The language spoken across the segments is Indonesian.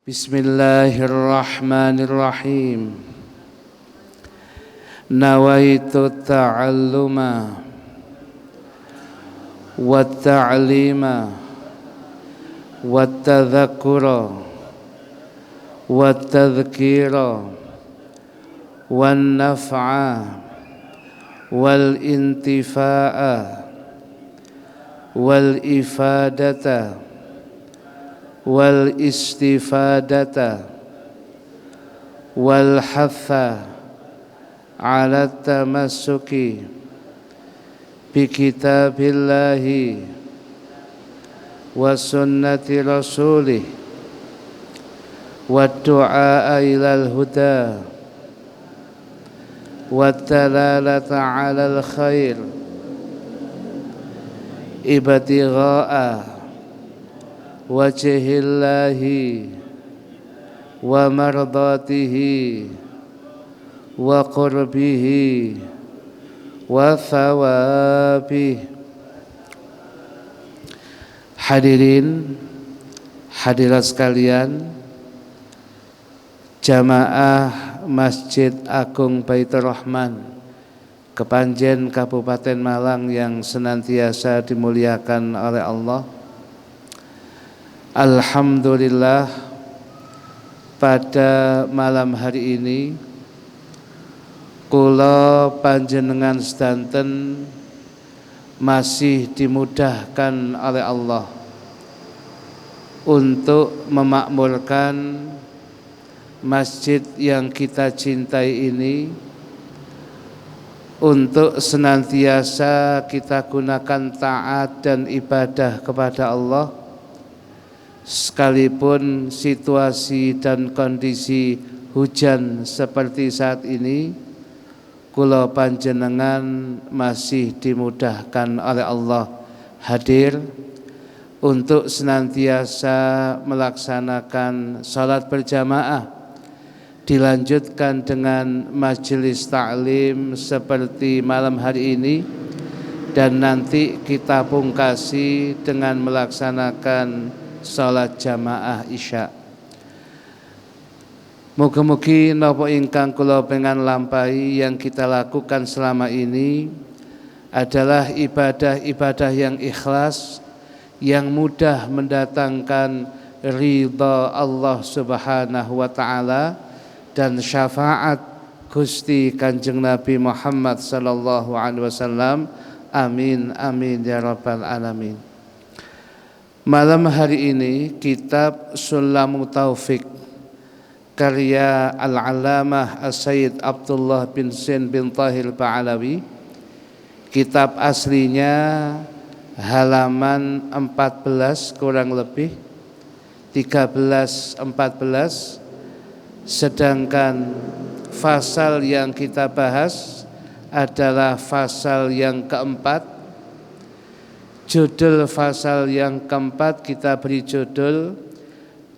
Bismillahirrahmanirrahim. Nawaitu ta'alluma wa ta'lima wa tadhakkura wa tadhkira wa naf'a wal intifa'a wal ifadata wal istifadata wal hatha ala tamassuki bi kitabillahi wa sunnati rasulih wa du'a ilal huda wa talalata ala al khair ibtigha'a wajhillahi wa mardatihi wa qurbihi wa thawabihi. Hadirin hadirat sekalian, jamaah Masjid Agung Baitur Rahman Kepanjen Kabupaten Malang yang senantiasa dimuliakan oleh Allah. Alhamdulillah, pada malam hari ini kula panjenengan sedanten masih dimudahkan oleh Allah untuk memakmurkan masjid yang kita cintai ini, untuk senantiasa kita gunakan taat dan ibadah kepada Allah, sekalipun situasi dan kondisi hujan seperti saat ini. Kula panjenengan masih dimudahkan oleh Allah hadir untuk senantiasa melaksanakan salat berjamaah, dilanjutkan dengan majelis ta'lim seperti malam hari ini, dan nanti kita pungkasi dengan melaksanakan salat jamaah isya. Mugi-mugi napa ingkang kula pengen lampahi yang kita lakukan selama ini adalah ibadah-ibadah yang ikhlas, yang mudah mendatangkan ridha Allah Subhanahu wa taala dan syafaat Gusti Kanjeng Nabi Muhammad sallallahu alaihi wasallam. Amin amin ya rabbal alamin. Malam hari ini kitab Sulamut Taufik karya Al-Allamah As-Sayyid Abdullah bin Sin bin Tahir Ba'alawi, kitab aslinya halaman 14 kurang lebih 13-14, sedangkan fasal yang kita bahas adalah fasal yang keempat. Judul fasal yang keempat kita beri judul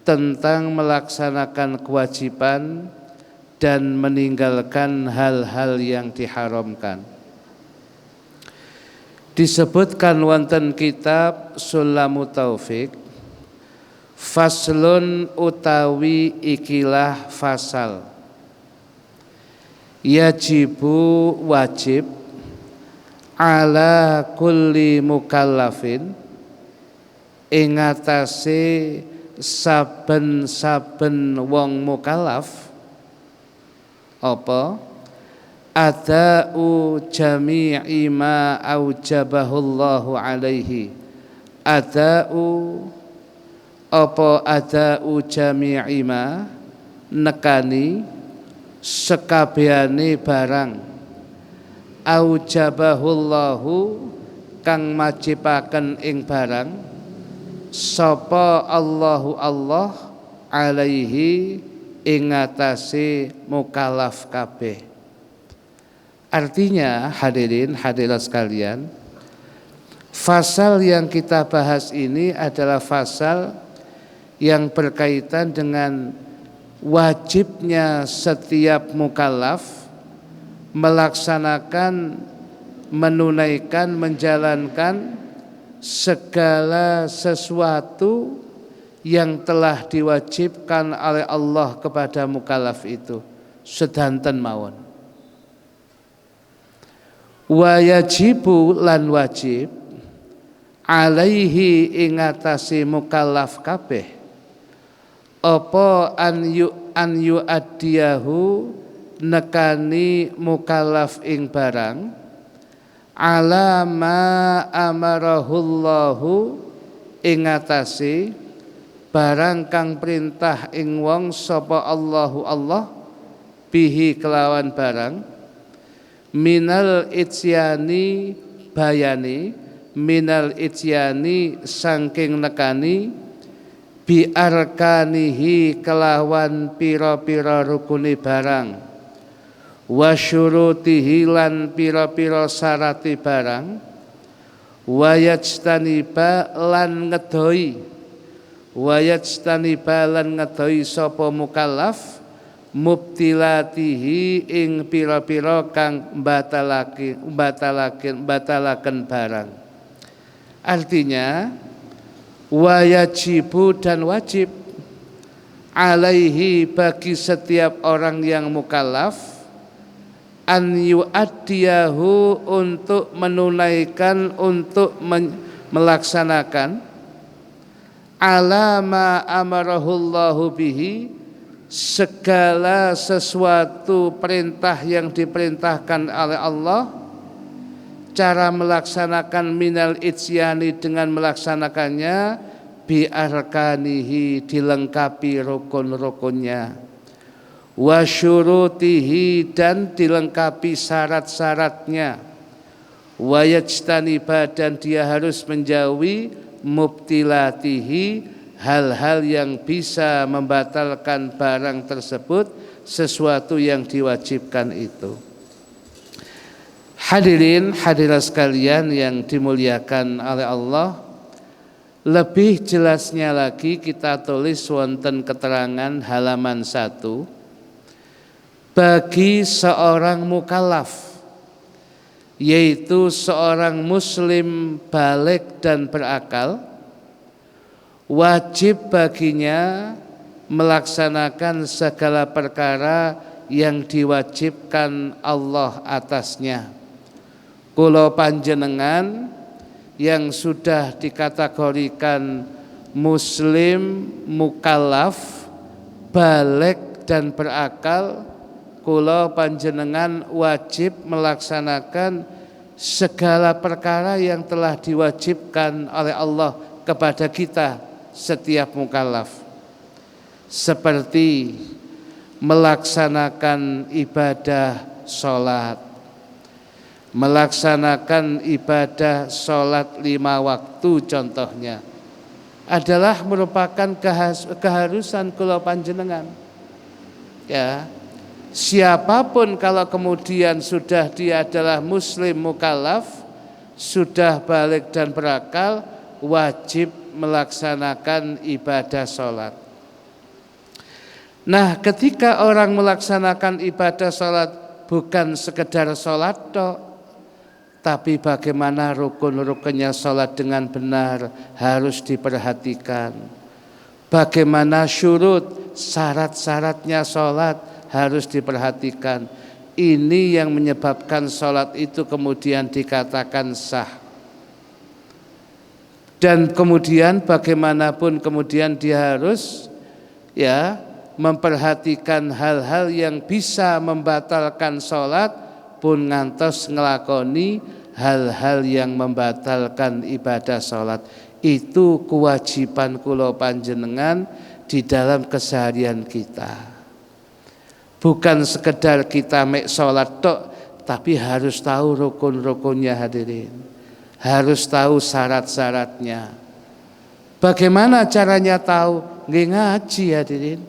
tentang melaksanakan kewajiban dan meninggalkan hal-hal yang diharamkan. Disebutkan wonten kitab Sulamut Taufik, faslun utawi ikilah fasal, yajibu wajib ala kulli mukallafin ing atase saben-saben wong mukallaf apa ada'u jami'i ma aujabahullahu alaihi. Ada'u apa ada'u jami'i ma nekani sekabehane barang aujabahullahu kang majibaken ing barang sapa Allahu Allah alaihi ing atase mukallaf kabeh. Artinya hadirin hadirat sekalian, fasal yang kita bahas ini adalah fasal yang berkaitan dengan wajibnya setiap mukallaf melaksanakan, menunaikan, menjalankan segala sesuatu yang telah diwajibkan oleh Allah kepada mukallaf itu sedanten mawon. Wa yajibu lan wajib alaihi ing atase mukallaf kabeh apa an yu'addiyahu nekani mukallaf ing barang ala ma amarahullahu ing atase barang kang perintah ing wong sapa Allahu Allah bihi kelawan barang minal ityani bayani minal ityani saking nekani bi arkanihi kelawan pira-pira rukune barang wa syurutihi lan pira-pira syarati barang wa yajtaniba lan ngedoi sapa mukallaf mubtilatihi ing pira-pira kang batalaken barang. Artinya wajibu dan wajib alaihi bagi setiap orang yang mukallaf an yu'addiyahu untuk menunaikan, untuk melaksanakan ala ma amarahullahu bihi segala sesuatu perintah yang diperintahkan oleh Allah, cara melaksanakan minal ityani dengan melaksanakannya bi arkanihi dilengkapi rukun-rukunnya wa syurutihi dan dilengkapi syarat-syaratnya wa yajtaniba dan dia harus menjauhi mubtilatihi hal-hal yang bisa membatalkan barang tersebut, sesuatu yang diwajibkan itu. Hadirin hadirat sekalian yang dimuliakan oleh Allah, lebih jelasnya lagi kita tulis wonten keterangan halaman 1. Bagi seorang mukallaf, yaitu seorang muslim baligh dan berakal, wajib baginya melaksanakan segala perkara yang diwajibkan Allah atasnya. Kula panjenengan yang sudah dikategorikan muslim mukallaf baligh dan berakal, kula panjenengan wajib melaksanakan segala perkara yang telah diwajibkan oleh Allah kepada kita setiap mukallaf, seperti melaksanakan ibadah sholat, melaksanakan ibadah sholat 5 waktu contohnya adalah merupakan keharusan kula panjenengan. Ya, siapapun kalau kemudian sudah dia adalah muslim mukallaf, sudah baligh dan berakal, wajib melaksanakan ibadah sholat. Nah, ketika orang melaksanakan ibadah sholat bukan sekedar sholat tok, tapi bagaimana rukun-rukunnya sholat dengan benar harus diperhatikan. Bagaimana syurut, syarat-syaratnya sholat harus diperhatikan. Ini yang menyebabkan sholat itu kemudian dikatakan sah. Dan kemudian bagaimanapun kemudian dia harus memperhatikan hal-hal yang bisa membatalkan sholat pun ngantos ngelakoni hal-hal yang membatalkan ibadah sholat. Itu kewajiban kula panjenengan di dalam keseharian kita. Bukan sekedar kita mek sholat tok, tapi harus tahu rukun-rukunnya hadirin. Harus tahu syarat-syaratnya. Bagaimana caranya tahu? Ngaji hadirin.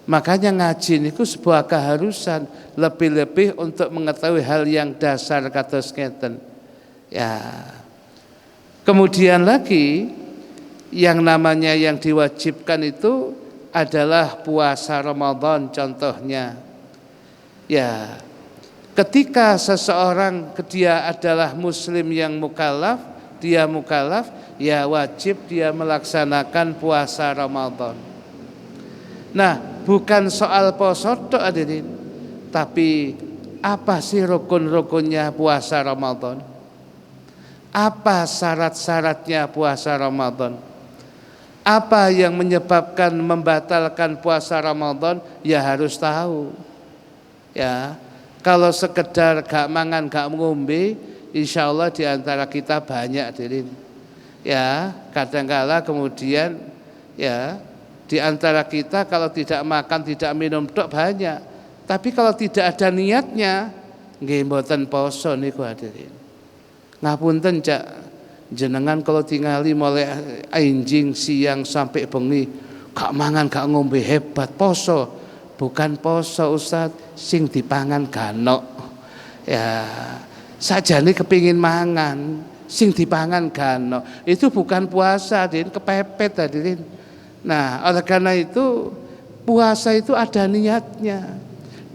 Makanya ngaji itu sebuah keharusan, lebih-lebih untuk mengetahui hal yang dasar kados ngeten. Ya. Kemudian lagi yang namanya yang diwajibkan itu adalah puasa Ramadan contohnya. Ya. Ketika seseorang dia adalah muslim yang mukallaf, dia mukallaf, ya wajib dia melaksanakan puasa Ramadan. Nah, bukan soal poso tok hadirin, tapi apa sih rukun-rukunnya puasa Ramadan? Apa syarat-syaratnya puasa Ramadan? Apa yang menyebabkan membatalkan puasa Ramadan? Ya harus tahu. Ya, kalau sekedar gak mangan gak ngombe, insya Allah diantara kita banyak hadirin. Ya, kadangkala kemudian ya di antara kita kalau tidak makan tidak minum tok banyak. Tapi kalau tidak ada niatnya, nggih mboten poso niku hadirin. Ngapunten Cak, jenengan kalau tingali mulai anjing siang sampai bengi gak mangan gak ngombe hebat poso. Bukan poso Ustaz, sing dipangan ganok. Ya, sajane kepingin mangan, sing dipangan ganok. Itu bukan puasa, hadirin, kepepet hadirin. Nah, oleh karena itu puasa itu ada niatnya.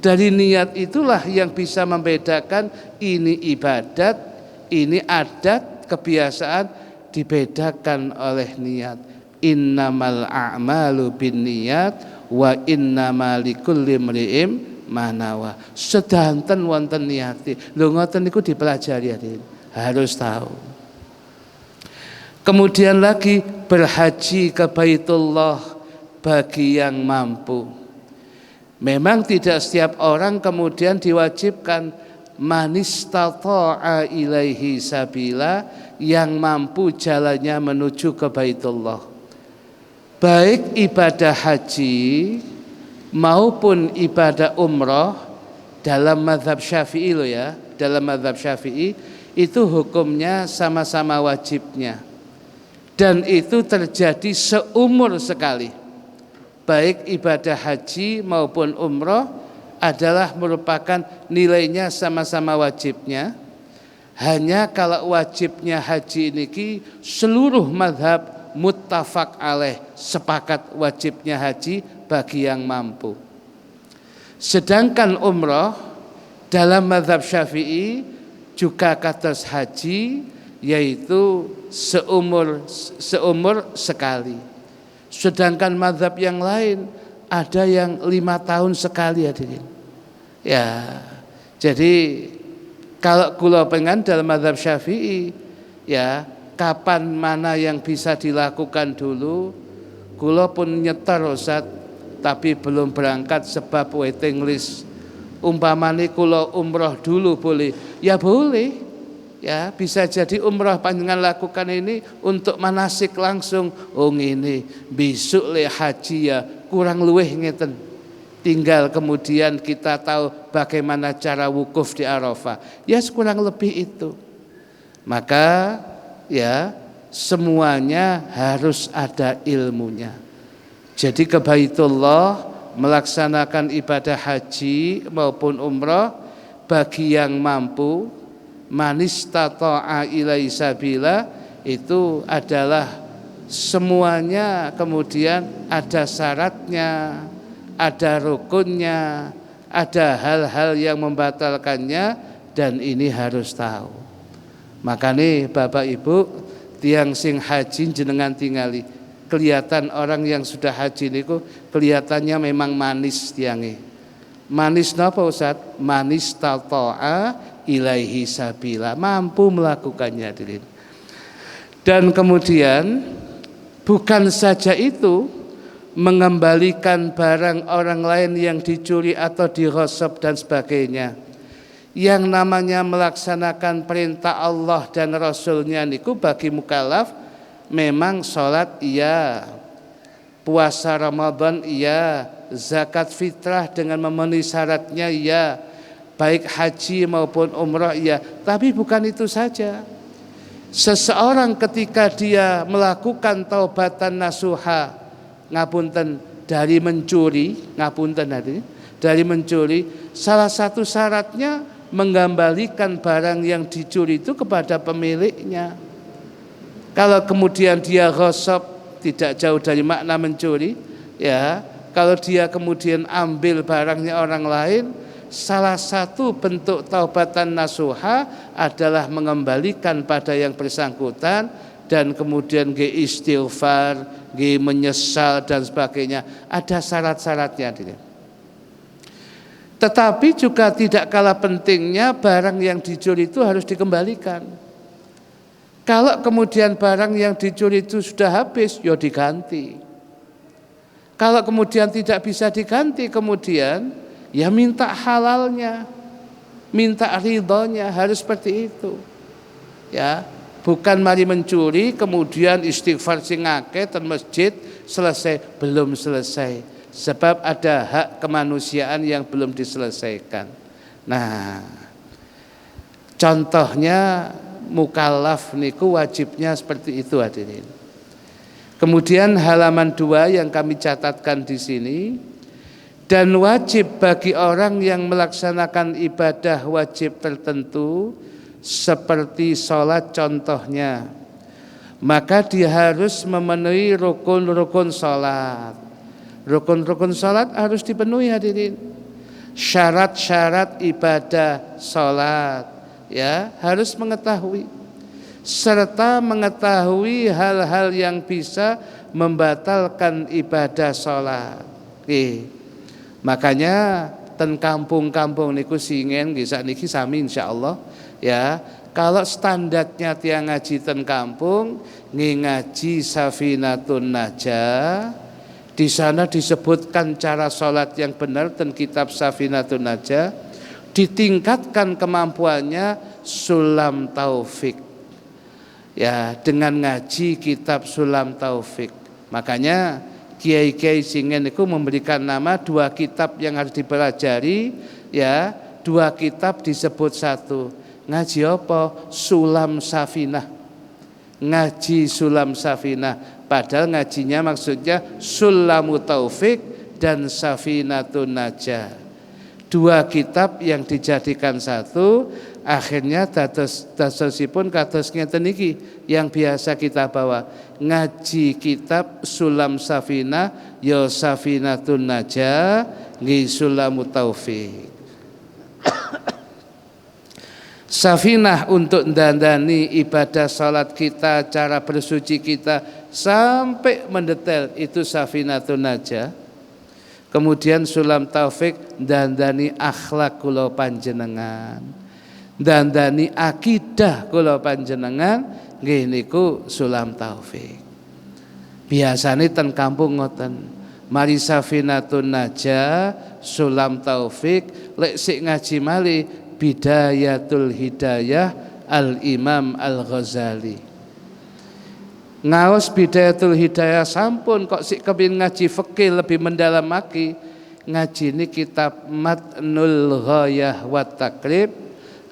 Dari niat itulah yang bisa membedakan ini ibadat, ini adat, kebiasaan, dibedakan oleh niat. Innamal a'malu binniyat wa innamal likulli imri'in ma nawa. Sedanten wonten niati. Lho ngoten niku dipelajari hadirin. Harus tahu. Kemudian lagi berhaji ke Baitullah bagi yang mampu. Memang tidak setiap orang kemudian diwajibkan, manistata'a ilaihi sabila, yang mampu jalannya menuju ke Baitullah. Baik ibadah haji maupun ibadah umrah dalam mazhab Syafi'i loh ya, dalam mazhab Syafi'i itu hukumnya sama-sama wajibnya. Dan itu terjadi seumur sekali. Baik ibadah haji maupun umrah adalah merupakan nilainya sama-sama wajibnya. Hanya kalau wajibnya haji ini seluruh mazhab muttafaq alaih, sepakat wajibnya haji bagi yang mampu. Sedangkan umrah dalam mazhab Syafi'i juga kados haji, yaitu seumur sekali. Sedangkan mazhab yang lain ada yang 5 tahun sekali hadirin. Ya, jadi kalau kula pengen dalam mazhab Syafi'i, ya kapan mana yang bisa dilakukan dulu, kula pun nyetor Ustaz, tapi belum berangkat sebab waiting list. Umpamane kula umroh dulu boleh, ya boleh. Ya, bisa jadi umrah panjenengan lakukan ini untuk manasik langsung. Oh ngene, besok le haji ya kurang luweh ngeten. Tinggal kemudian kita tahu bagaimana cara wukuf di Arafah. Ya kurang lebih itu. Maka ya semuanya harus ada ilmunya. Jadi ke Baitullah melaksanakan ibadah haji maupun umrah bagi yang mampu, manistata'a ilaihi sabila, itu adalah semuanya kemudian ada syaratnya, ada rukunnya, ada hal-hal yang membatalkannya, dan ini harus tahu. Makanya Bapak Ibu tiang sing haji jenengan tingali, kelihatan orang yang sudah haji niku kelihatannya memang manis tiange. Manis napa Ustaz? Manis tata'a ilaihi sabila, mampu melakukannya hadirin. Dan kemudian bukan saja itu, mengembalikan barang orang lain yang dicuri atau dirosop dan sebagainya. Yang namanya melaksanakan perintah Allah dan Rasulnya niku bagi mukallaf memang sholat iya, puasa Ramadan iya, zakat fitrah dengan memenuhi syaratnya iya, baik haji maupun umrah iya. Tapi bukan itu saja. Seseorang ketika dia melakukan taubatan nasuha, ngapunten, dari mencuri, ngapunten dari mencuri, salah satu syaratnya mengembalikan barang yang dicuri itu kepada pemiliknya. Kalau kemudian dia ghasab, tidak jauh dari makna mencuri, ya. Kalau dia kemudian ambil barangnya orang lain, salah satu bentuk taubatan nasuha adalah mengembalikan pada yang bersangkutan dan kemudian istighfar, menyesal dan sebagainya. Ada syarat-syaratnya. Tetapi juga tidak kalah pentingnya barang yang dicuri itu harus dikembalikan. Kalau kemudian barang yang dicuri itu sudah habis, ya diganti. Kalau kemudian tidak bisa diganti, kemudian ya minta halalnya, minta ridhonya, harus seperti itu. Ya, bukan mari mencuri kemudian istighfar sing akeh ten masjid selesai, belum selesai. Sebab ada hak kemanusiaan yang belum diselesaikan. Nah, contohnya mukallaf niku wajibnya seperti itu hadirin. Kemudian halaman 2 yang kami catatkan di sini, dan wajib bagi orang yang melaksanakan ibadah wajib tertentu seperti sholat contohnya, maka dia harus memenuhi rukun-rukun sholat. Rukun-rukun sholat harus dipenuhi hadirin. Syarat-syarat ibadah sholat ya harus mengetahui, serta mengetahui hal-hal yang bisa membatalkan ibadah sholat. Makanya ten kampung-kampung niku singen niki sami insyaallah ya. Kalau standarnya tiang ngaji ten kampung ngaji Safinatun Najah, di sana disebutkan cara sholat yang benar ten kitab Safinatun Najah, ditingkatkan kemampuannya Sulam Taufik. Ya, dengan ngaji kitab Sulam Taufik. Makanya kiai-kiai singen itu memberikan nama 2 kitab yang harus dipelajari ya, 2 kitab disebut satu. Ngaji apa? Sulam Safinah. Ngaji Sulam Safinah. Padahal ngajinya maksudnya Sulamu Taufik dan Safinatun Najah. 2 kitab yang dijadikan satu, akhirnya dadosipun kados ngeten iki yang biasa kita bawa, ngaji kitab Sulam Safinah ya Safinatun Najah nggih Sulamu Taufik. Safinah untuk dandani ibadah salat kita, cara bersuci kita sampai mendetail, itu Safinatun Najah. Kemudian Sulam Taufik dandani akhlak kula panjenengan, dandani akidah kula panjenengan nggih niku Sulam Taufik. Biasane ten kampung ngoten. Mari Safinatun Najah, Sulam Taufik, lek sik ngaji malih Bidayatul Hidayah Al-Imam Al-Ghazali. Ngaos Bidayatul Hidayah sampun kok sik kepin ngaji fikih lebih mendalam lagi, ngaji ini kitab Matnul Ghayah wa Taqrib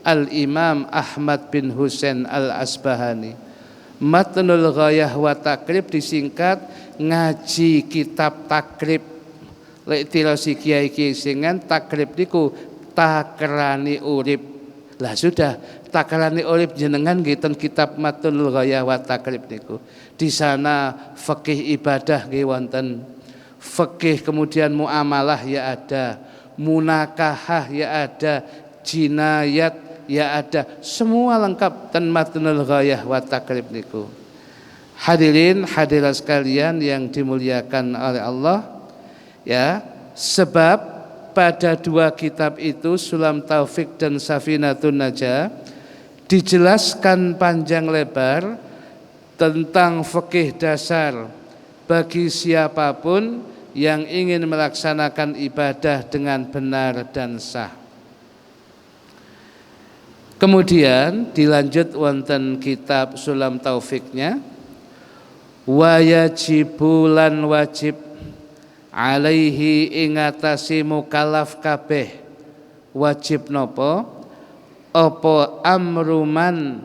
Al-Imam Ahmad bin Husain Al-Asbahani. Matnul Ghayah wa Taqrib disingkat ngaji kitab takrib. Lek tirosi kiai-kiai singan takrib niku takrani urip. Lah sudah, takrani urip jenengan nggih ten kitab Matnul Ghayah wa Taqrib niku. Di sana fikih ibadah nggih wonten. Fikih kemudian muamalah ya ada, munakahah ya ada, jinayat ya ada, semua lengkap ten Matnul Ghayah wa Taqrib niku. Hadirin hadirat sekalian yang dimuliakan oleh Allah ya, sebab pada 2 kitab itu Sulam Taufik dan Safinatun Najah dijelaskan panjang lebar tentang fikih dasar bagi siapapun yang ingin melaksanakan ibadah dengan benar dan sah. Kemudian dilanjut wonten kitab Sulam Taufiknya, wa yajibulan wajib alaihi ingatasi mukallaf kabeh, wajib nopo apa amruman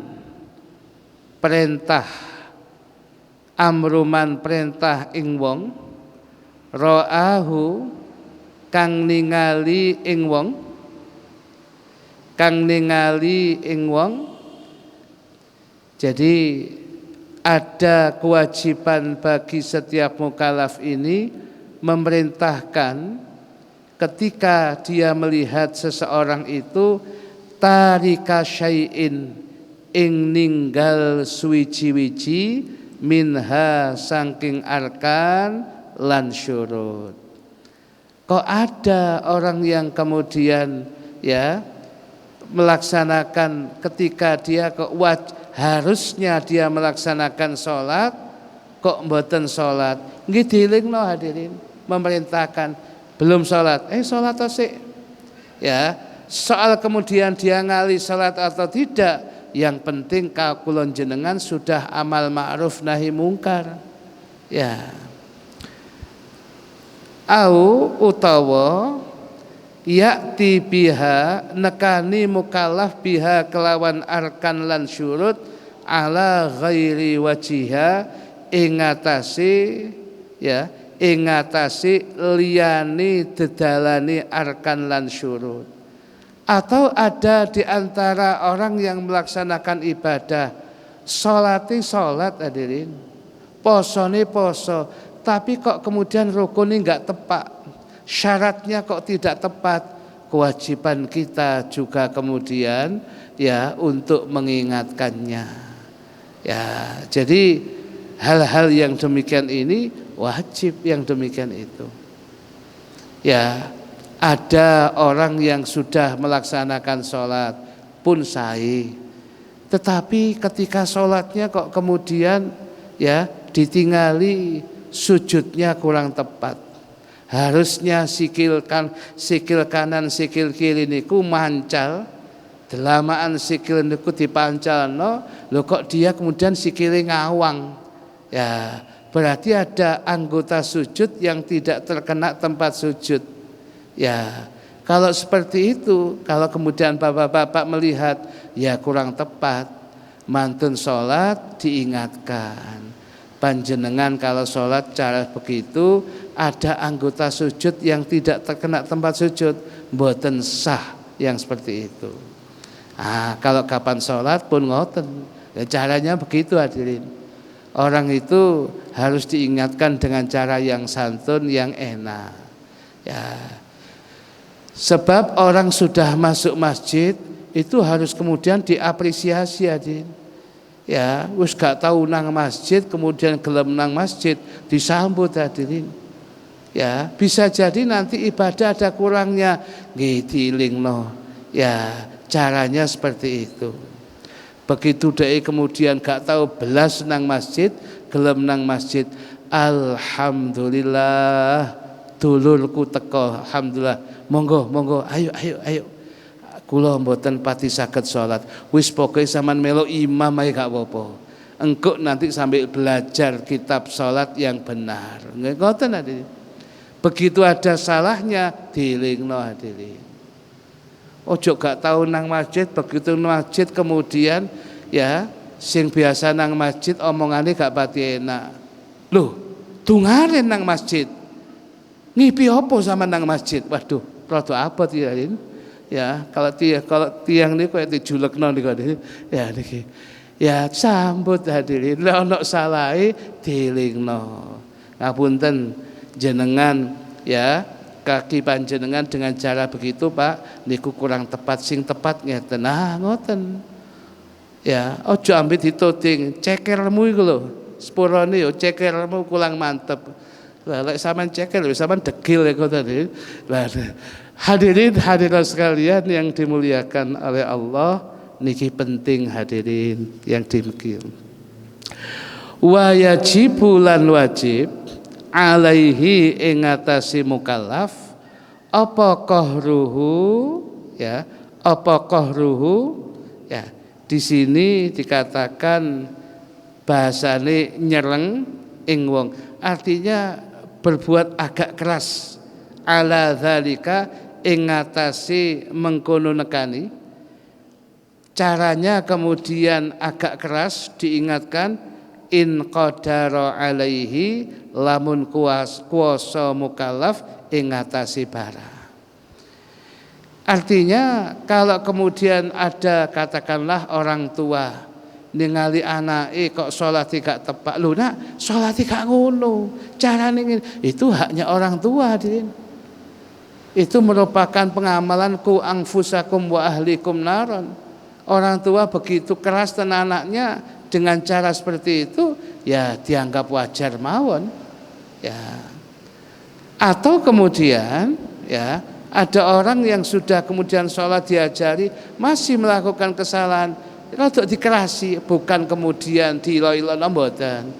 perintah, amruman perintah ing wong, ra'ahu kang ningali ing wong, kang ningali ing wong. Jadi ada kewajiban bagi setiap mukallaf ini memerintahkan ketika dia melihat seseorang itu tarika syai'in ing ninggal suwiji-wiji minha saking arkan lan syurut. Kok ada orang yang kemudian ya melaksanakan ketika dia harusnya dia melaksanakan sholat kok mboten sholat. Nggih dilingno hadirin, memerintahkan belum sholat, sholat sik. Ya, soal kemudian dia ngali sholat atau tidak, yang penting kakulon jenengan sudah amal ma'ruf nahi mungkar. Ya. Au utawa yakti biha nekani mukallaf biha kelawan arkan lan syurut ala ghairi wajiha ing ngatasi liyani dedalani arkan lan syurut. Atau ada di antara orang yang melaksanakan ibadah sholati sholat hadirin, posone poso, tapi kok kemudian rukunnya enggak tepat, syaratnya kok tidak tepat. Kewajiban kita juga kemudian ya untuk mengingatkannya. Ya, jadi hal-hal yang demikian ini wajib yang demikian itu. Ya, ada orang yang sudah melaksanakan sholat pun sahih, tetapi ketika sholatnya kok kemudian ya ditinggali sujudnya kurang tepat. Harusnya sikil kanan sikil kiri niku mancal, delamaan sikil niku dipancalno, lho kok dia kemudian sikile ngawang. Ya, berarti ada anggota sujud yang tidak terkena tempat sujud. Ya, kalau seperti itu, kalau kemudian bapak-bapak melihat ya kurang tepat, mantun sholat diingatkan. Panjenengan kalau sholat cara begitu ada anggota sujud yang tidak terkena tempat sujud, mboten sah yang seperti itu. Kalau kapan sholat pun ngoten, ya caranya begitu hadirin. Orang itu harus diingatkan dengan cara yang santun, yang enak. Ya. Sebab orang sudah masuk masjid itu harus kemudian diapresiasi hadirin. Ya, wis gak tahu nang masjid kemudian gelem nang masjid disambut hadirin. Ya, bisa jadi nanti ibadah ada kurangnya, nggih dilingno. Ya, caranya seperti itu. Begitu dek kemudian gak tahu belas nang masjid, gelem nang masjid, alhamdulillah dulurku teko, alhamdulillah. Monggo, ayo. Kula mboten pati saged salat. Wis pokoke sampean melu imam ae gak apa-apa. Engko nanti sambil belajar kitab salat yang benar. Ngoten hadirin. Begitu ada salahnya dilingno hadirin. Ojo gak tahu nang masjid, begitu nang masjid kemudian ya sing biasa nang masjid omongane gak pati enak. Loh, dungane nang masjid. Ngipi apa sama nang masjid? Waduh, rada apa hadirin? Ya, kalau tiang niku kaya dijulekno niku ya niki. Ya sambut hadirin, lek ana salahe dilingno. Ngapunten jenengan ya, kaki panjenengan dengan cara begitu Pak niku kurang tepat, sing tepat ngeten. Ngoten. Ya, ojo ambit ditoting, cekermu iku lho. Sepurane yo cekermu kurang mantep. Lah lek sampean ceker lho sampean degil kok tadi. Lah hadirin sekalian yang dimuliakan oleh Allah, niki penting hadirin yang demikian. Wa yajibu lan wajib alaihi ing atase mukallaf apa qahruhu ya, apa qahruhu ya. Di sini dikatakan bahasane nyereng ing wong, artinya berbuat agak keras ala dzalika ing ngatasi mengkono nekani. Caranya kemudian agak keras diingatkan in qadara alaihi lamun kuasa mukallaf ing ngatasi bara. Artinya kalau kemudian ada katakanlah orang tua ningali anake kok salat gak tepat. Lho nak, salat gak ngono. Carane itu haknya orang tua hadirin. Itu merupakan pengamalan ku anfusakum wa ahlikum naron. Orang tua begitu keras dengan anaknya dengan cara seperti itu, ya dianggap wajar mawon. Ya. Atau kemudian ya ada orang yang sudah kemudian sholat diajari masih melakukan kesalahan, rodok dikerasi, bukan kemudian diloi-loi mboten.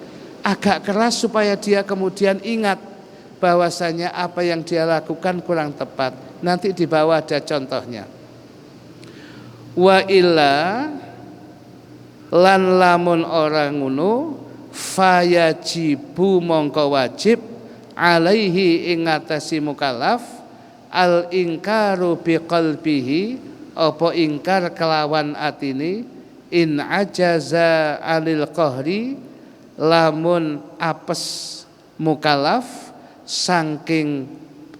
Agak keras supaya dia kemudian ingat bahwasanya apa yang dia lakukan kurang tepat. Nanti di bawah ada contohnya. Wa illa lan lamun orang ngono fayajibu mongko wajib alaihi ing ngatasi mukallaf al ingkaru biqalbihi apa ingkar kelawan atine in ajaza anil qahri lamun apes mukallaf saking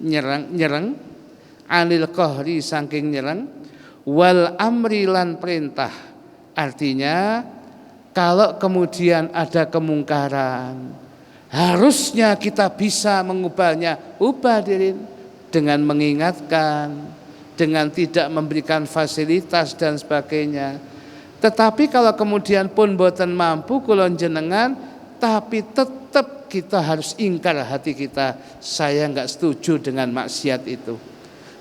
nyereng anil qahri saking nyereng wal amri lan perintah. Artinya kalau kemudian ada kemungkaran, harusnya kita bisa mengubahnya, ubah diri dengan mengingatkan, dengan tidak memberikan fasilitas dan sebagainya. Tetapi kalau kemudian pun boten mampu kulon jenengan, tapi tetap kita harus ingkar hati kita, saya enggak setuju dengan maksiat itu.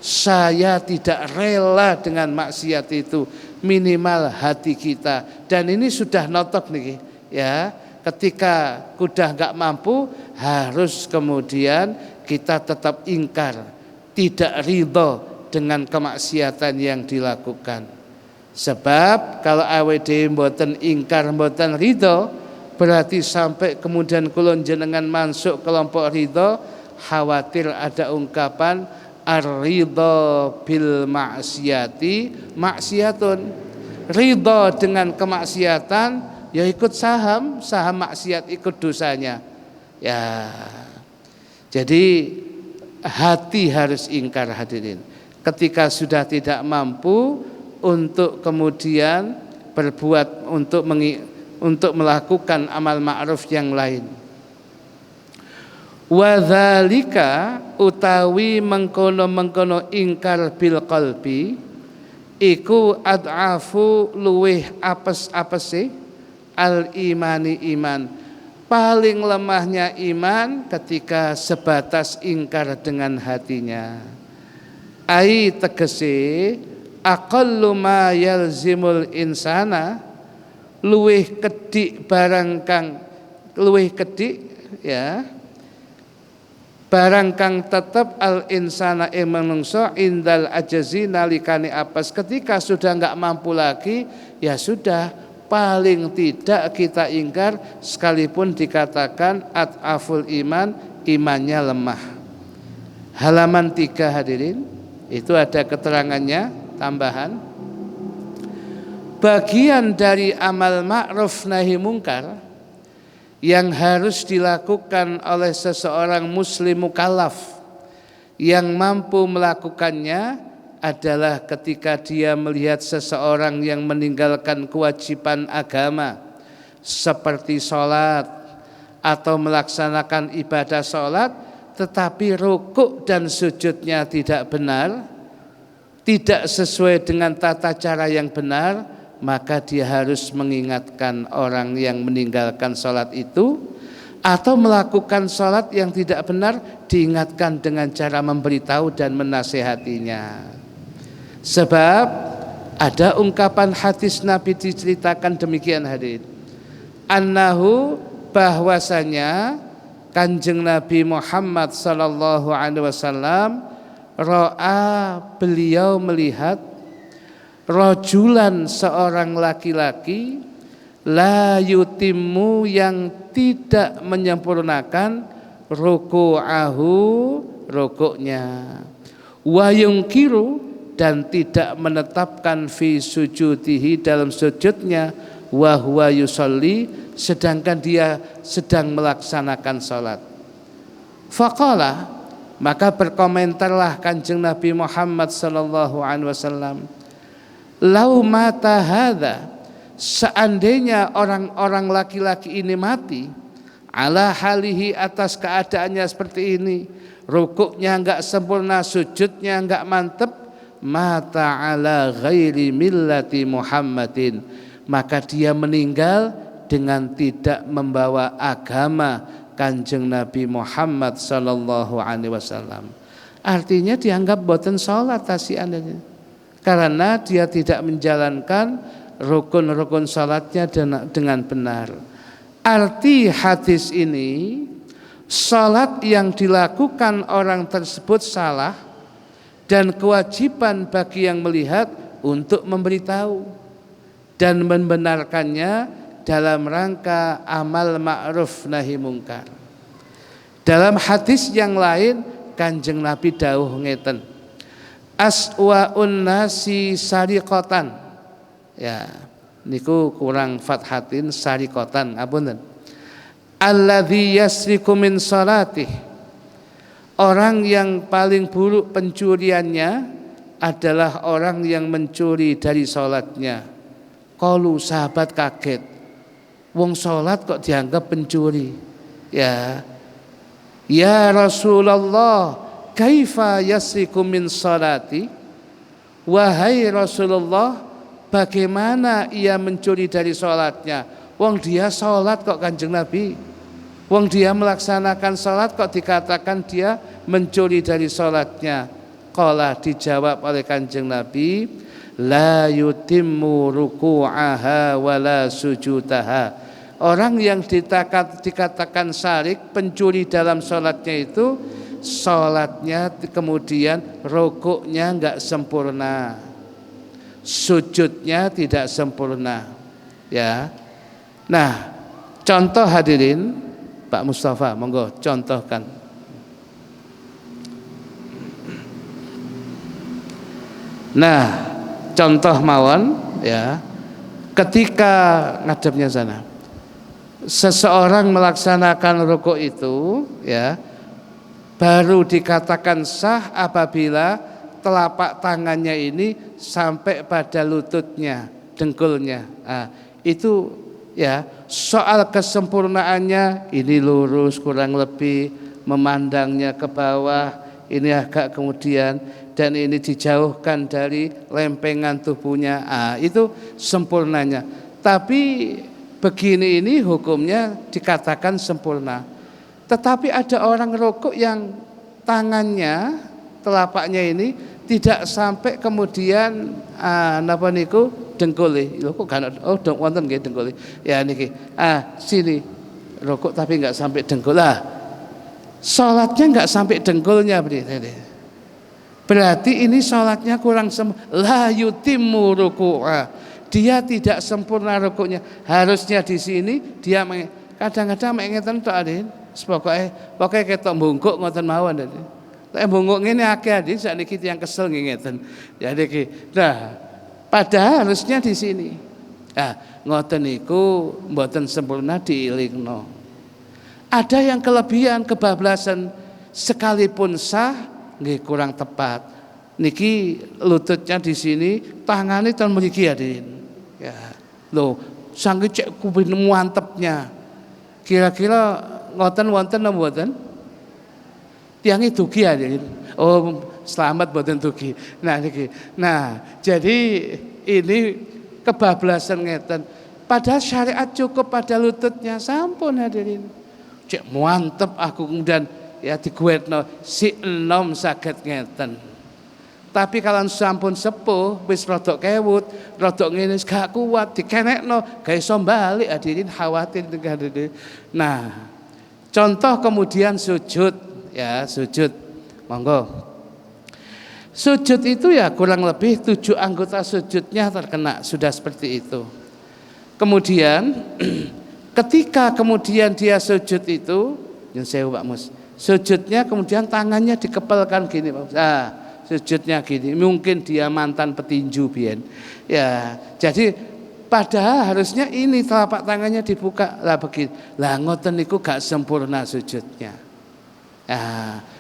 Saya tidak rela dengan maksiat itu, minimal hati kita. Dan ini sudah notok nih ya. Ketika kuda enggak mampu, harus kemudian kita tetap ingkar, tidak ridho dengan kemaksiatan yang dilakukan. Sebab kalau awede mboten ingkar mboten ridho, berarti sampai kemudian kulon jenengan masuk kelompok ridho, khawatir ada ungkapan ar-ridho bil maksiati maksiatun. Ridho dengan kemaksiatan ya ikut saham maksiat ikut dosanya. Ya. Jadi hati harus ingkar hadirin. Ketika sudah tidak mampu untuk kemudian berbuat untuk melakukan amal ma'ruf yang lain. Wa dzalika utawi mengkono-mengkono ingkar bil qalbi iku ad'afu luweh apes-apese al imani iman. Paling lemahnya iman ketika sebatas ingkar dengan hatinya. Ai tegese aqallu ma yalzimul insana luweh kedik barang kang luweh kedik ya barang kang tetep al insana ing manungsa indal ajazi nalikane apes. Ketika sudah enggak mampu lagi ya sudah, paling tidak kita ingkar sekalipun dikatakan at'aful iman, imannya lemah. Halaman 3 hadirin, itu ada keterangannya tambahan. Bagian dari amal ma'ruf nahi mungkar yang harus dilakukan oleh seseorang muslim mukallaf yang mampu melakukannya adalah ketika dia melihat seseorang yang meninggalkan kewajiban agama seperti sholat atau melaksanakan ibadah sholat tetapi rukuk dan sujudnya tidak benar, tidak sesuai dengan tata cara yang benar, maka dia harus mengingatkan orang yang meninggalkan sholat itu, atau melakukan sholat yang tidak benar diingatkan dengan cara memberitahu dan menasehatinya. Sebab ada ungkapan hadis Nabi diceritakan demikian hadirin, annahu bahwasanya Kanjeng Nabi Muhammad sallallahu alaihi wasallam ro'a beliau melihat rojulan seorang laki-laki la yutimmu yang tidak menyempurnakan ruku'ahu rukuknya wa yungkiru dan tidak menetapkan fi sujudihi dalam sujudnya wa huwa yusolli sedangkan dia sedang melaksanakan salat. Faqala maka berkomentarlah Kanjeng Nabi Muhammad sallallahu alaihi wasallam, lau mata hadza, seandainya orang-orang laki-laki ini mati ala halihi atas keadaannya seperti ini, rukuknya enggak sempurna, sujudnya enggak mantep, mata ala ghairi millati Muhammadin, maka dia meninggal dengan tidak membawa agama Kanjeng Nabi Muhammad sallallahu alaihi wasallam. Artinya dianggap boten salat tasiannya, karena dia tidak menjalankan rukun-rukun salatnya dengan benar. Arti hadis ini, salat yang dilakukan orang tersebut salah dan kewajiban bagi yang melihat untuk memberitahu dan membenarkannya dalam rangka amal ma'ruf nahi mungkar. Dalam hadis yang lain Kanjeng Nabi dawuh ngeten, aswa'un nasi sariqatan, ya niku kurang fathatin sariqatan, apunten, alladzi yasriku min salatih, orang yang paling buruk pencuriannya adalah orang yang mencuri dari salatnya. Qalu, sahabat kaget, wong salat kok dianggap pencuri? Ya Rasulullah, kaifa yasriku min salati? Wahai Rasulullah, bagaimana ia mencuri dari salatnya? Wong dia salat kok Kanjeng Nabi. Wong dia melaksanakan salat kok dikatakan dia mencuri dari salatnya? Qala, dijawab oleh Kanjeng Nabi, la yutimmu ruku'aha wala sujudaha. Orang yang dikatakan syarik, pencuri dalam sholatnya itu, sholatnya kemudian rukuknya enggak sempurna, sujudnya tidak sempurna, ya. Nah, contoh hadirin, Pak Mustafa, monggo contohkan. Nah, contoh mawon, ya. Ketika ngadepnya sana, seseorang melaksanakan rukuk itu, ya, baru dikatakan sah apabila telapak tangannya ini sampai pada lututnya, dengkulnya. Nah, itu ya, soal kesempurnaannya ini lurus kurang lebih, memandangnya ke bawah, ini agak kemudian, dan ini dijauhkan dari lempengan tubuhnya. Itu sempurnanya. Tapi begini ini hukumnya dikatakan sempurna. Tetapi ada orang rukuk yang tangannya, telapaknya ini tidak sampai kemudian napa niku dengkule. Lho kok kan wonten nggih dengkule. Ya niki. Sini rukuk tapi enggak sampai dengkul. Salatnya enggak sampai dengkulnya berarti ini salatnya kurang la yutimmu ruku'a. Dia tidak sempurna rukuknya. Harusnya di sini dia kadang-kadang ngeten tok adin. Pokoke ketok mbungkuk ngoten mawon dadi. Lek mbungkuk ngene akeh adin sakniki tiyang kesel ngeten. Ya niki. Nah, padahal harusnya di sini. Ngoten niku mboten sempurna diilingno. Ada yang kelebihan kebablasan sekalipun sah nggih kurang tepat. Niki lututnya di sini, tangannya ten mriki adin. Ya, loh, sangge cek kuping mantepnya. Kira-kira ngoten wonten napa mboten? Tiange dugi ya. Oh, selamat mboten dugi. Nah niki. Nah, jadi ini kebablasan ngeten. Padahal syariat cukup pada lututnya, sampun hadirin. Cek mantep aku kemudian ya diguetno si enom saged ngeten. Tapi kalau sampun sepuh, wis rodok kewut, rodok ngene gak kuat, dikenekno, gak iso balik, hadirin khawatir. Nah, contoh kemudian sujud, ya sujud, monggo. Sujud itu ya kurang lebih 7 anggota sujudnya terkena, sudah seperti itu. Kemudian, ketika kemudian dia sujud itu, yang saya Pak Mus, sujudnya kemudian tangannya dikepalkan gini, Pak. Sujudnya gini, mungkin dia mantan petinju biyen. Ya, jadi padahal harusnya ini telapak tangannya dibuka lah begini. Lah ngoten niku gak sempurna sujudnya.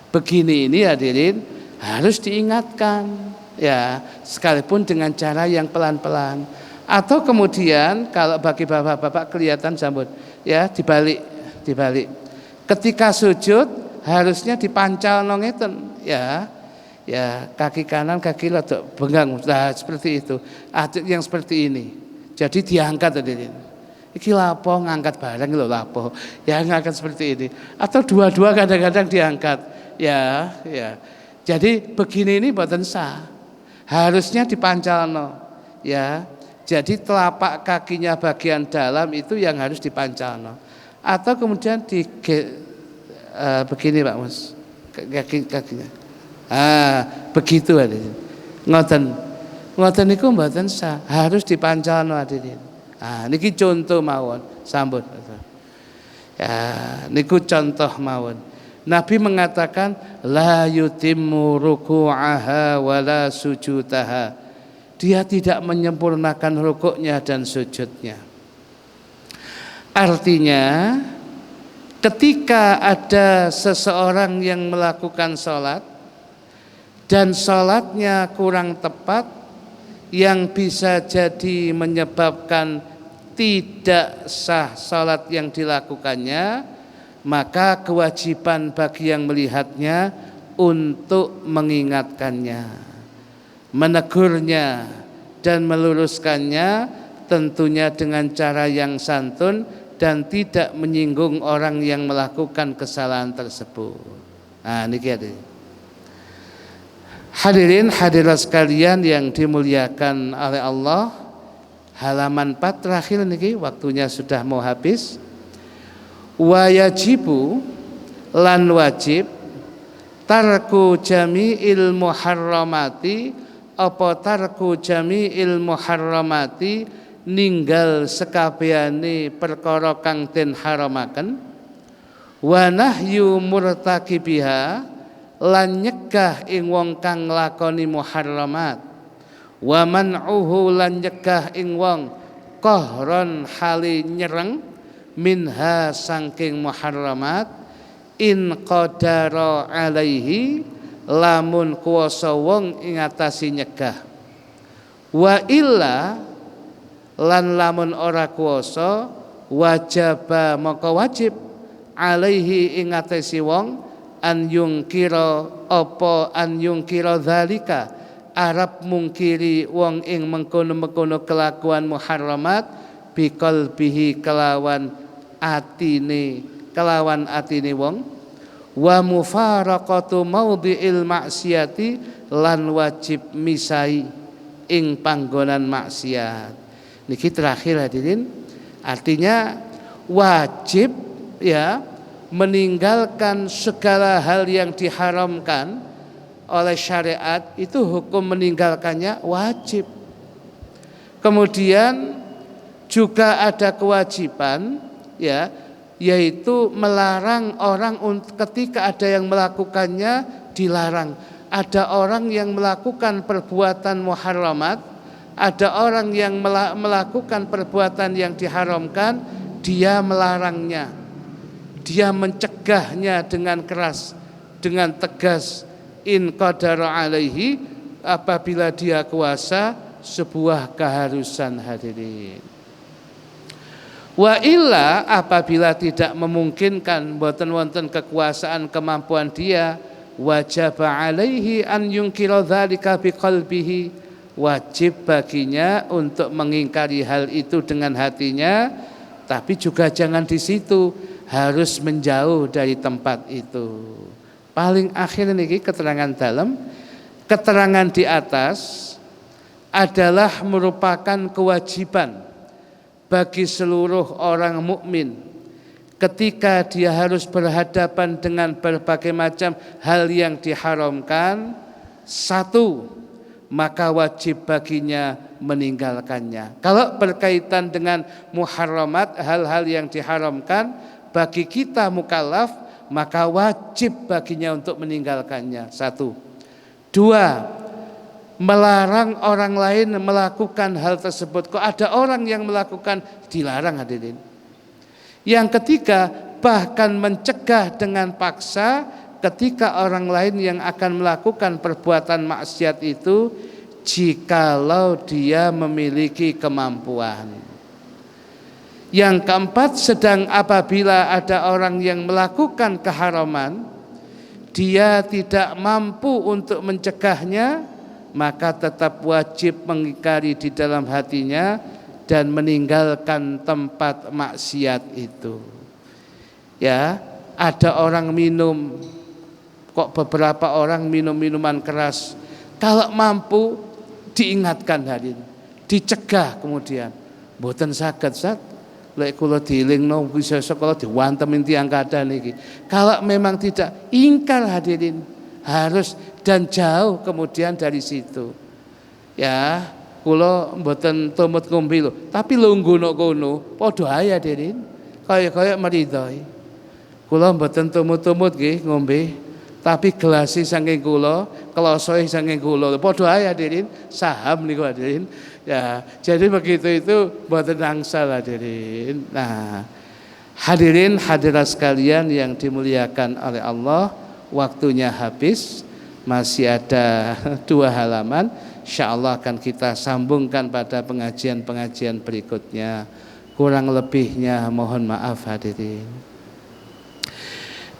Begini ini hadirin harus diingatkan, ya, sekalipun dengan cara yang pelan-pelan. Atau kemudian kalau bagi bapak-bapak kelihatan sambut, ya dibalik. Ketika sujud harusnya dipancal ngeten ya. Ya, kaki kanan, kaki rada benggang. Nah, seperti itu. Ada yang seperti ini. Jadi diangkat tadi. Iki lapo ngangkat barang lho lapo. Ya ngangkat seperti ini. Atau dua-dua kadang-kadang diangkat. Ya. Jadi begini ini mboten sah. Harusnya dipancalno. Ya. Jadi telapak kakinya bagian dalam itu yang harus dipancalno. Atau kemudian begini Pak Mus. Kakinya. Begitu hadirin. Ngoten niku mboten sah, harus dipancalno hadirin. Niki contoh mawon, sambut. Ya, niku contoh mawon. Nabi mengatakan la yutimmu ruku'aha wala sujudaha. Dia tidak menyempurnakan rukuknya dan sujudnya. Artinya ketika ada seseorang yang melakukan sholat dan sholatnya kurang tepat, yang bisa jadi menyebabkan tidak sah sholat yang dilakukannya, maka kewajiban bagi yang melihatnya untuk mengingatkannya, menegurnya dan meluruskannya, tentunya dengan cara yang santun dan tidak menyinggung orang yang melakukan kesalahan tersebut. Niki hadirin. Hadirin hadirat sekalian yang dimuliakan oleh Allah, halaman 4 terakhir niki, waktunya sudah mau habis. Wa yajibu lan wajib tarku jami'il muharramati, apa tarku jami'il muharramati, ninggal sekabehane perkara kang den haramaken, wa nahyu murtakibiha, lan nyegah ing wong kang nglakoni muharramat, wa man'uhu lan nyegah ing wong qahron hale nyereng minha saking muharramat, in qadara alaihi, lamun kuwasa wong ing atase nyegah, wa illa lan lamun ora kuwasa, wajaba maka wajib alaihi ing atase wong an yungkira dzalika, arab mungkiri wong ing mengkono-mengkono kelakuan muharramat, biqalbihi kelawan atine wong, wa mufaraqatu maudhi'il maksiati, lan wajib misai ing panggonan maksiat. Niki terakhir hadirin, artinya wajib ya meninggalkan segala hal yang diharamkan oleh syariat, itu hukum meninggalkannya wajib. Kemudian juga ada kewajiban ya, yaitu melarang orang ketika ada yang melakukannya dilarang. Ada orang yang melakukan perbuatan muharramat, ada orang yang melakukan perbuatan yang diharamkan, dia melarangnya. Dia mencegahnya dengan keras, dengan tegas, in qadara alaihi, apabila dia kuasa, sebuah keharusan hadirin. Wa illa, apabila tidak memungkinkan, boten wonten kekuasaan kemampuan dia, wajib alaihi an yunkira dzalika biqalbihi, wajib baginya untuk mengingkari hal itu dengan hatinya, tapi juga jangan di situ, harus menjauh dari tempat itu. Paling akhir niki keterangan dalam, keterangan di atas adalah merupakan kewajiban bagi seluruh orang mukmin ketika dia harus berhadapan dengan berbagai macam hal yang diharamkan. Satu, maka wajib baginya meninggalkannya. Kalau berkaitan dengan muharramat, hal-hal yang diharamkan, bagi kita mukallaf, maka wajib baginya untuk meninggalkannya. Satu. Dua, melarang orang lain melakukan hal tersebut. Kok ada orang yang melakukan, dilarang hadirin. Yang ketiga, bahkan mencegah dengan paksa ketika orang lain yang akan melakukan perbuatan maksiat itu, jikalau dia memiliki kemampuan. Yang keempat, sedang apabila ada orang yang melakukan keharaman, dia tidak mampu untuk mencegahnya, maka tetap wajib mengingkari di dalam hatinya dan meninggalkan tempat maksiat itu. Ya, ada orang minum, kok beberapa orang minum minuman keras, kalau mampu diingatkan hadirin, dicegah kemudian. Mboten saged Ustaz, lek kula dielingno bisa sekolah diwantem tiyang kathah niki. Kalau memang tidak, ingkar hadirin, harus dan jauh kemudian dari situ. Ya, kula mboten tumut ngombe lho, tapi lungguh nok kono padha ae hadirin. Kaya meridhoi. Kula mboten tumut-tumut nggih ngombe, tapi gelasi saking kula, klosoe saking kula. Padha ae hadirin, saham niku hadirin. Ya, jadi begitu itu mboten angsal hadirin. Nah, hadirin hadirat sekalian yang dimuliakan oleh Allah, waktunya habis. Masih ada 2 halaman. Insyaallah akan kita sambungkan pada pengajian-pengajian berikutnya. Kurang lebihnya mohon maaf hadirin.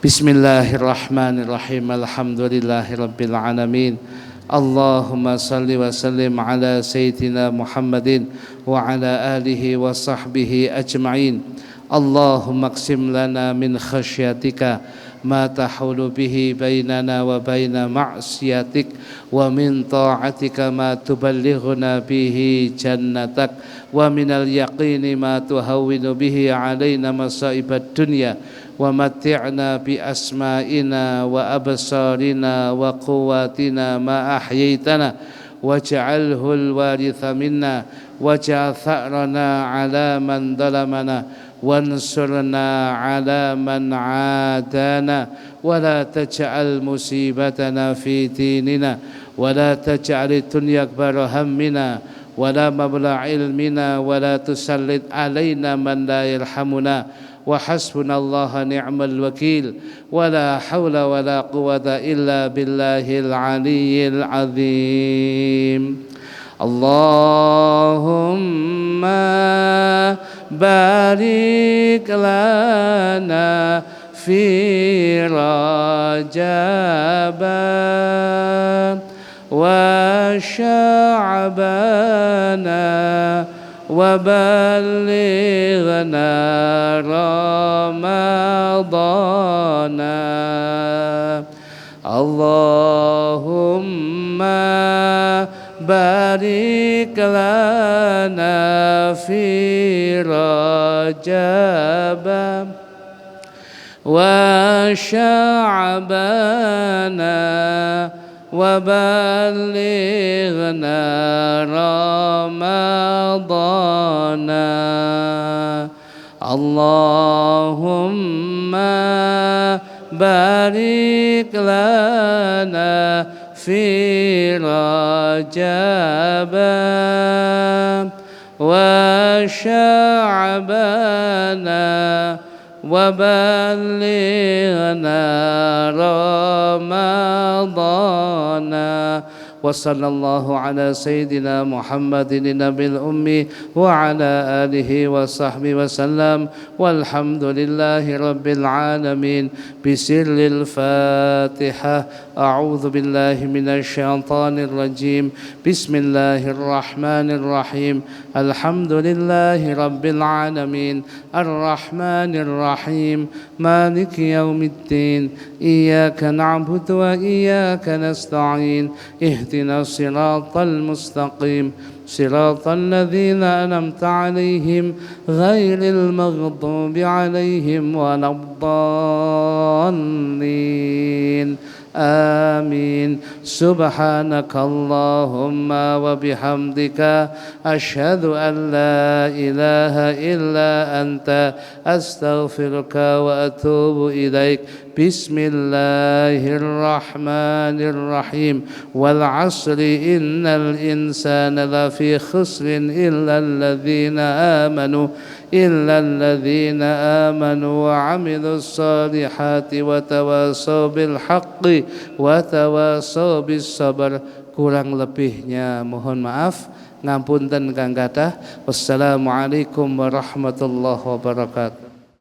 Bismillahirrahmanirrahim. Alhamdulillahirabbil alamin. Allahumma salli wa sallim ala sayyidina Muhammadin wa ala alihi wa sahbihi ajma'in. Allahumma qsim lana min khasyatika ma tahulu bihi bainana wa baina ma'siyatik wa min ta'atika ma tuballighuna bihi jannatak wa minal yaqini ma tuhawwinu bihi alaina masa'ibad dunya wa matti'na bi asma'ina wa absarina wa quwwatina ma ahyaytana waj'alhu al-waritha minna waj'al tha'rana 'ala man dhalamana wansurna 'ala man 'adana wa la taj'al musibatana fi dinina wa la taj'al ad-dunya akbara hammina wa la mablagha ilmina wa la tusallit 'alaina man la yarhamuna wa hasbunallahu ni'mal wakil wa la hawla wa la quwwata illa billahil aliyyil azim. Allahumma barik lana fi Rajab wa Sya'bana wa ballighna Ramadana. Allahumma barik lana fi Rajab wa Sya'bana wa ballighna Ramadana. Allahumma barik lana fi Rajab wa Sya'bana wa ballighna Ramadana. Wa sallallahu ala sayyidina Muhammadin nabil ummi wa ala alihi wa sahbihi wa sallam walhamdulillahi rabbil alamin. Bisirril Fatihah. A'udzu billahi minasy syaithanir rajim. Bismillahirrahmanirrahim. Alhamdulillahi rabbil alamin. Arrahmanir rahim. Maliki yaumiddin. Iyyaka na'budu wa iyyaka nasta'in. اهدنا الصراط المستقيم صراط الذين أنعمت عليهم غير المغضوب عليهم ولا الضالين. آمين. سبحانك اللهم وبحمدك أشهد أن لا إله إلا أنت أستغفرك وأتوب إليك. بسم الله الرحمن الرحيم. والعصر إن الإنسان لفي خسر إلا الذين آمنوا وعملوا الصالحات وتواصوا بالحق وتواصوا بالصبر. Kurang lebihnya mohon maaf, ngapunten kang kathah. Wassalamualaikum warahmatullahi wabarakatuh.